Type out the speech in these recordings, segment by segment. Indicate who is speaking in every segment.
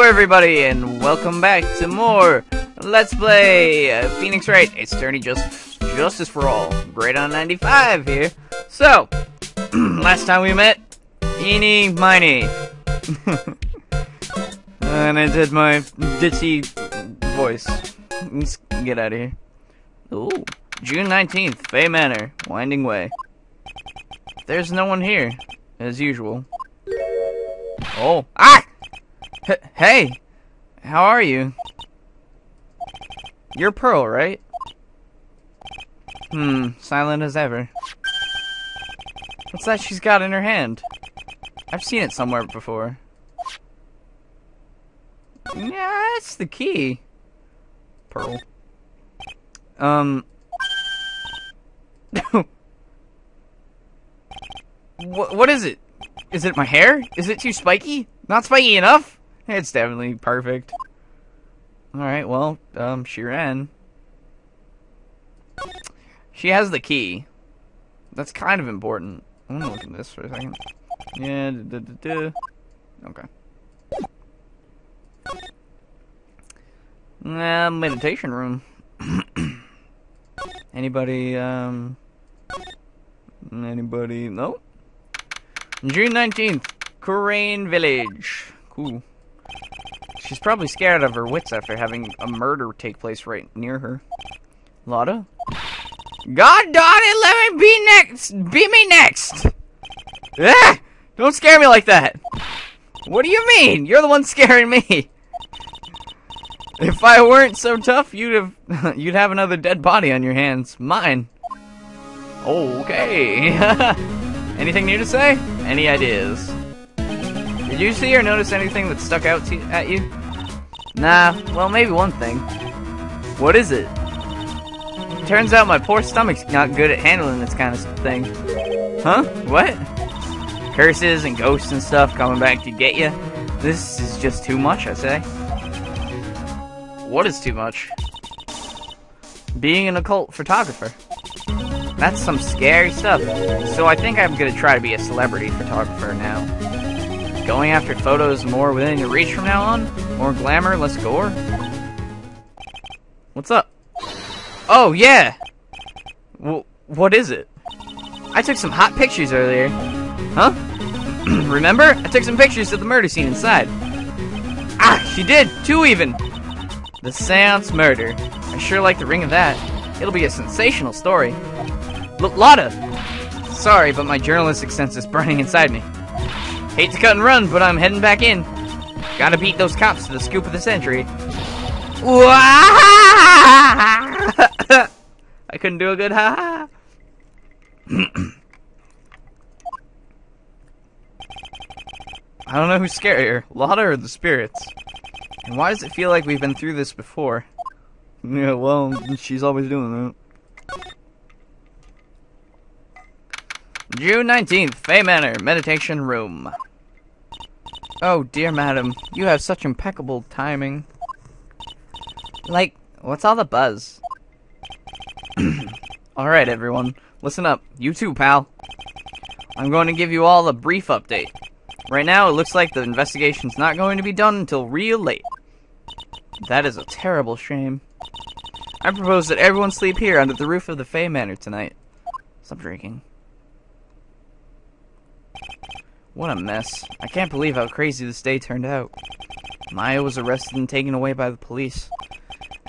Speaker 1: everybody, and welcome back to more Let's Play Phoenix Wright. It's Attorney Justice for All. Greydawn 95 here. So, last time we met, eeny miny. And I did my ditzy voice. Let's get out of here. Ooh, June 19th, Fay Manor, Winding Way. There's no one here, as usual. Oh, ah! Hey, how are you? You're Pearl, right? Silent as ever. What's that she's got in her hand? I've seen it somewhere before. Yeah, it's the key. Pearl. What is it? Is it my hair? Is it too spiky? Not spiky enough? It's definitely perfect. Alright, well, she ran. She has the key. That's kind of important. I'm gonna look at this for a second. Yeah, okay. Meditation room. Anybody, no? June 19th, Crane Village. Cool. She's probably scared of her wits after having a murder take place right near her. Lotta? God darn it, let me be next! Be me next! Ah! Don't scare me like that! What do you mean? You're the one scaring me! If I weren't so tough, you'd have another dead body on your hands. Mine. Okay. Anything new to say? Any ideas? Did you see or notice anything that stuck out at you? Nah, well, maybe one thing. What is it? Turns out my poor stomach's not good at handling this kind of thing. Huh? What? Curses and ghosts and stuff coming back to get you. This is just too much, I say. What is too much? Being an occult photographer. That's some scary stuff. So I think I'm gonna try to be a celebrity photographer now. Going after photos more within your reach from now on? More glamour, less gore? What's up? Oh, yeah! What is it? I took some hot pictures earlier. Huh? Remember? I took some pictures of the murder scene inside. Ah, she did! 2 even! The Seance Murder. I sure like the ring of that. It'll be a sensational story. Look, Lotta! Sorry, but my journalistic sense is burning inside me. Hate to cut and run, but I'm heading back in. Gotta beat those cops to the scoop of the century. I couldn't do a good ha-ha. I don't know who's scarier, Lotta or the spirits. And why does it feel like we've been through this before? Yeah, well, she's always doing that. June 19th, Fay Manor, Meditation Room. Oh, dear madam, you have such impeccable timing. Like, what's all the buzz? Alright, everyone, listen up. You too, pal. I'm going to give you all a brief update. Right now, it looks like the investigation's not going to be done until real late. That is a terrible shame. I propose that everyone sleep here under the roof of the Fay Manor tonight. Stop drinking. What a mess. I can't believe how crazy this day turned out. Maya was arrested and taken away by the police.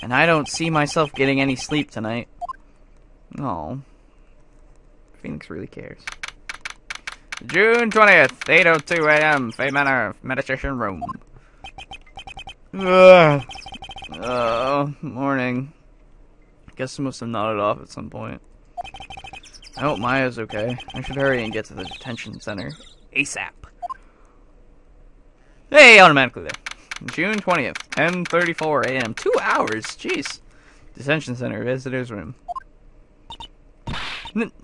Speaker 1: And I don't see myself getting any sleep tonight. Oh. Phoenix really cares. June 20th, 8:02 a.m., Fay Manor, Meditation Room. Morning. Guess I must have nodded off at some point. I hope Maya's okay. I should hurry and get to the detention center. ASAP. Hey, automatically there. June 20th, 10:34 a.m. 2 hours, jeez. Detention center, visitor's room.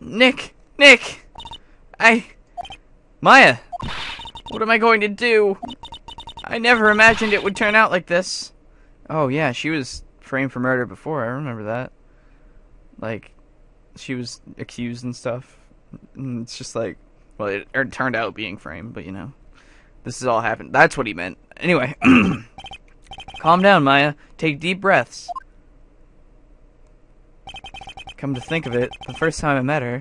Speaker 1: Nick! Maya! What am I going to do? I never imagined it would turn out like this. Oh yeah, she was framed for murder before, I remember that. Like, she was accused and stuff. And it's just like, well, it turned out being framed, but you know. This has all happened. That's what he meant. Anyway, calm down, Maya. Take deep breaths. Come to think of it, the first time I met her,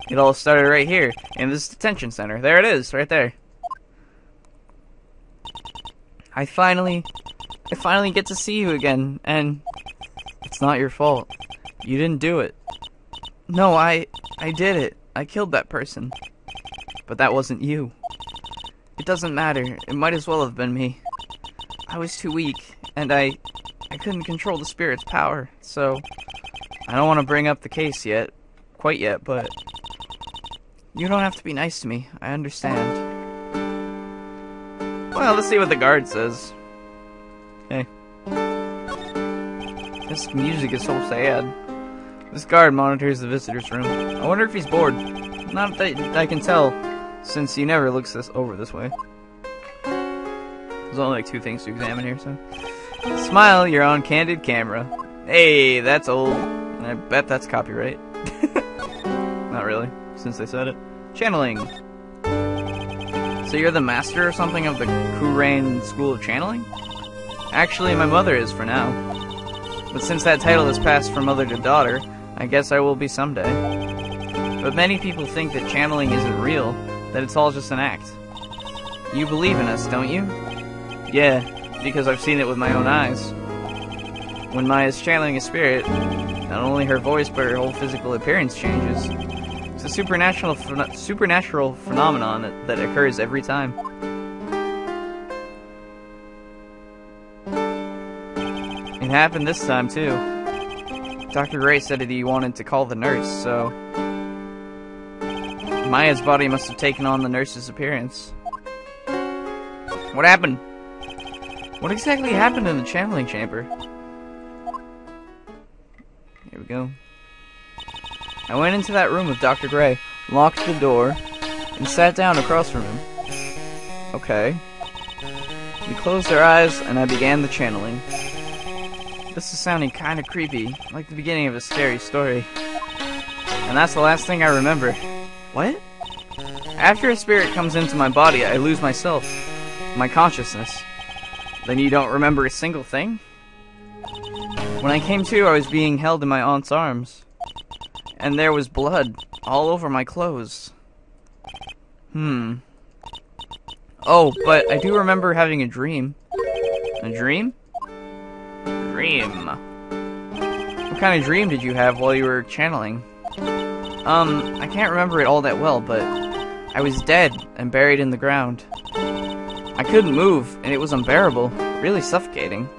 Speaker 1: it all started right here, in this detention center. There it is, right there. I finally get to see you again, and it's not your fault. You didn't do it. No, I did it. I killed that person. But that wasn't you. It doesn't matter. It might as well have been me. I was too weak, and I couldn't control the spirit's power, so I don't want to bring up the case quite yet, but you don't have to be nice to me. I understand. Well, let's see what the guard says. Hey. This music is so sad. This guard monitors the visitor's room. I wonder if he's bored. Not that I can tell, since he never looks over this way. There's only like 2 things to examine here, so. Smile, you're on candid camera. Hey, that's old. I bet that's copyright. Not really, since they said it. Channeling. So you're the master or something of the Greydawn School of Channeling? Actually, my mother is for now. But since that title has passed from mother to daughter, I guess I will be someday. But many people think that channeling isn't real, that it's all just an act. You believe in us, don't you? Yeah, because I've seen it with my own eyes. When Maya's channeling a spirit, not only her voice but her whole physical appearance changes. It's a supernatural phenomenon that occurs every time. It happened this time too. Dr. Wright said that he wanted to call the nurse, so Maya's body must have taken on the nurse's appearance. What happened? What exactly happened in the channeling chamber? Here we go. I went into that room with Dr. Gray, locked the door, and sat down across from him. Okay. We closed our eyes, and I began the channeling. This is sounding kind of creepy, like the beginning of a scary story. And that's the last thing I remember. What? After a spirit comes into my body, I lose myself, my consciousness. Then you don't remember a single thing? When I came to, I was being held in my aunt's arms. And there was blood all over my clothes. Oh, but I do remember having a dream. A dream? Dream. What kind of dream did you have while you were channeling? I can't remember it all that well, but I was dead and buried in the ground. I couldn't move, and it was unbearable, really suffocating.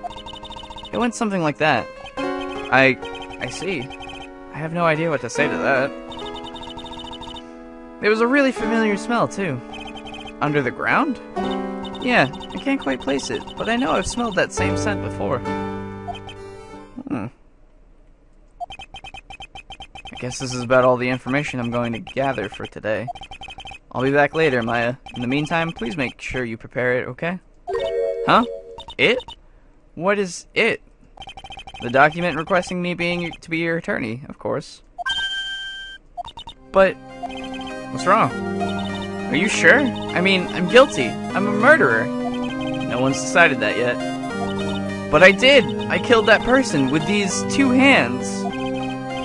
Speaker 1: It went something like that. I see. I have no idea what to say to that. There was a really familiar smell, too. Under the ground? Yeah, I can't quite place it, but I know I've smelled that same scent before. I guess this is about all the information I'm going to gather for today. I'll be back later, Maya. In the meantime, please make sure you prepare it, okay? Huh? It? What is it? The document requesting me to be your attorney, of course. But what's wrong? Are you sure? I mean, I'm guilty. I'm a murderer. No one's decided that yet. But I did! I killed that person with these 2 hands.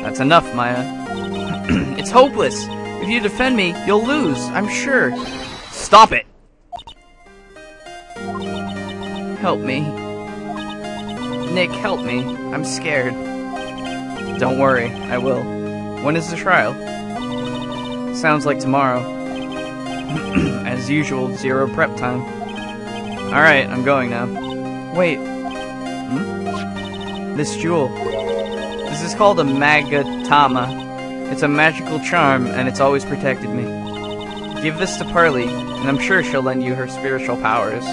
Speaker 1: That's enough, Maya. It's hopeless. If you defend me, you'll lose, I'm sure. Stop it! Help me. Nick, help me. I'm scared. Don't worry, I will. When is the trial? Sounds like tomorrow. As usual, 0 prep time. Alright, I'm going now. Wait. This jewel. This is called a Magatama. It's a magical charm, and it's always protected me. Give this to Parley, and I'm sure she'll lend you her spiritual powers.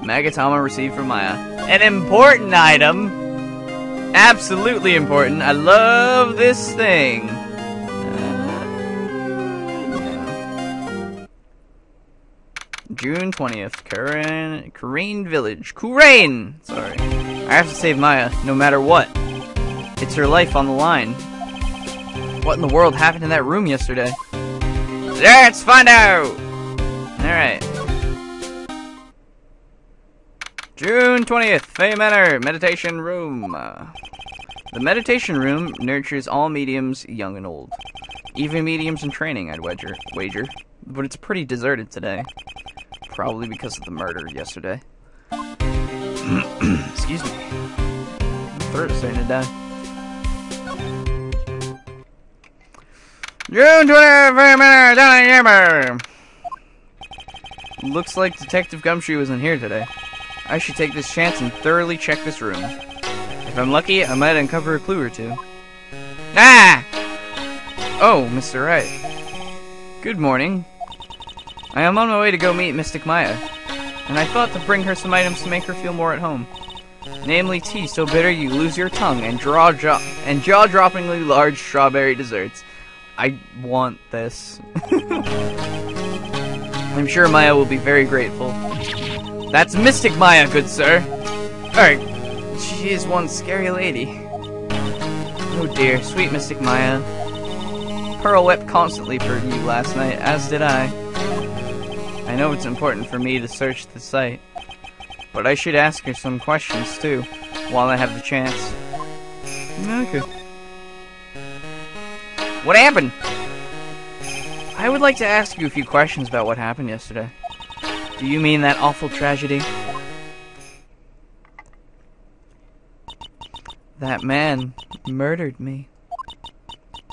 Speaker 1: Magatama received from Maya. An important item! Absolutely important. I love this thing. June 20th. Kurain Village. Kurain! Sorry. I have to save Maya, no matter what. It's her life on the line. What in the world happened in that room yesterday? Let's find out! Alright. June 20th, Fay Manor, Meditation Room. The Meditation Room nurtures all mediums, young and old. Even mediums in training, I'd wager. But it's pretty deserted today. Probably because of the murder yesterday. Excuse me. My throat is starting to die. June 20th, Fay Manor, Johnny. Looks like Detective Gumshoe isn't here today. I should take this chance and thoroughly check this room. If I'm lucky, I might uncover a clue or two. Ah! Oh, Mr. Wright. Good morning. I am on my way to go meet Mystic Maya, and I thought to bring her some items to make her feel more at home. Namely, tea so bitter you lose your tongue, and jaw-droppingly large strawberry desserts. I want this. I'm sure Maya will be very grateful. That's Mystic Maya, good sir. Alright, she is one scary lady. Oh dear, sweet Mystic Maya. Pearl wept constantly for you last night, as did I. I know it's important for me to search the site, but I should ask her some questions too, while I have the chance. Okay. What happened? I would like to ask you a few questions about what happened yesterday. Do you mean that awful tragedy? That man murdered me.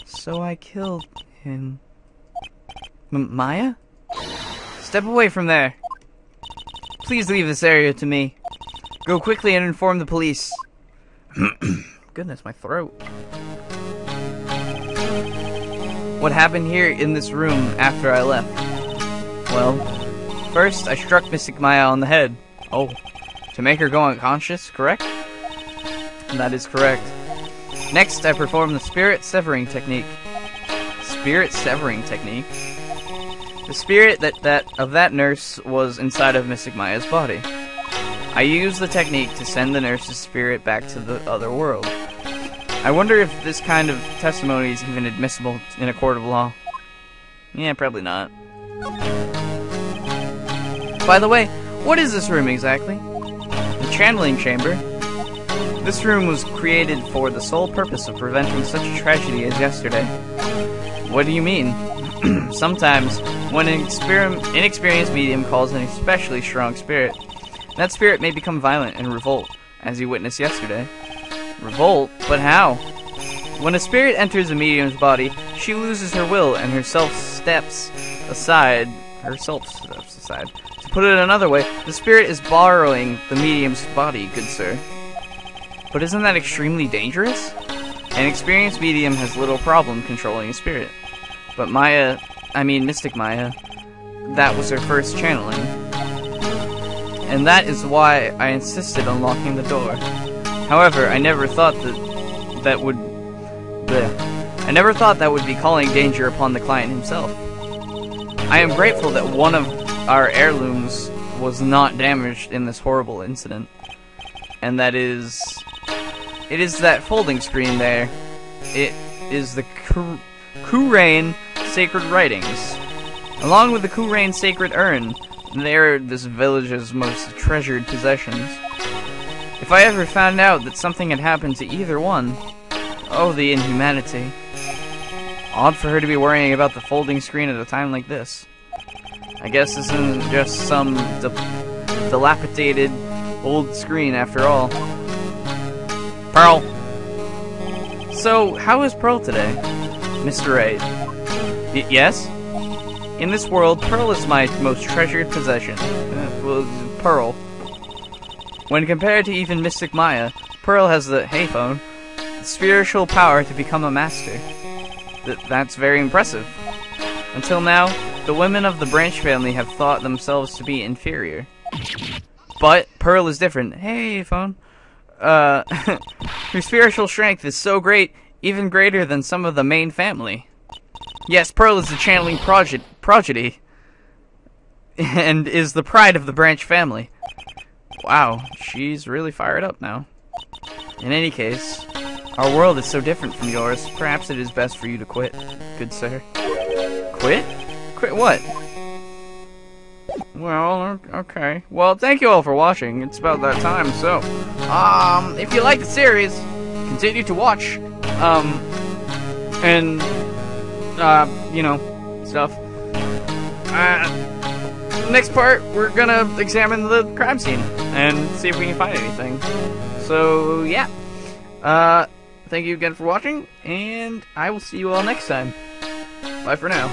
Speaker 1: So I killed him. Maya? Step away from there. Please leave this area to me. Go quickly and inform the police. Goodness, my throat. What happened here in this room after I left? Well, first I struck Mystic Maya on the head. Oh, to make her go unconscious, correct? That is correct. Next, I performed the spirit severing technique. Spirit severing technique? The spirit of that nurse was inside of Mystic Maya's body. I used the technique to send the nurse's spirit back to the other world. I wonder if this kind of testimony is even admissible in a court of law. Yeah, probably not. By the way, what is this room exactly? The channeling chamber. This room was created for the sole purpose of preventing such a tragedy as yesterday. What do you mean? Sometimes, when an inexperienced medium calls an especially strong spirit, that spirit may become violent and revolt, as you witnessed yesterday. Revolt? But how? When a spirit enters a medium's body, she loses her will and herself steps aside. To put it another way, the spirit is borrowing the medium's body, good sir. But isn't that extremely dangerous? An experienced medium has little problem controlling a spirit. But Mystic Maya, that was her first channeling. And that is why I insisted on locking the door. However, I never thought that would be calling danger upon the client himself. I am grateful that one of our heirlooms was not damaged in this horrible incident. And it is that folding screen there. It is the Kurain Sacred Writings. Along with the Kurain Sacred Urn, they are this village's most treasured possessions. If I ever found out that something had happened to either one, oh, the inhumanity. Odd for her to be worrying about the folding screen at a time like this. I guess this isn't just some dilapidated old screen after all. Pearl! So, how is Pearl today? Mr. Wright. Yes? In this world, Pearl is my most treasured possession. Pearl. When compared to even Mystic Maya, Pearl has the spiritual power to become a master. That's very impressive. Until now, the women of the Branch family have thought themselves to be inferior. But Pearl is different. Hey, phone. Her spiritual strength is so great, even greater than some of the main family. Yes, Pearl is the channeling prodigy, and is the pride of the Branch family. Wow, she's really fired up now. In any case, our world is so different from yours, perhaps it is best for you to quit, good sir. Quit? Quit what? Well, okay. Well, thank you all for watching. It's about that time, so... if you like the series, continue to watch. And... you know, stuff. Next part, we're gonna examine the crime scene and see if we can find anything. So, yeah. Thank you again for watching, and I will see you all next time. Bye for now.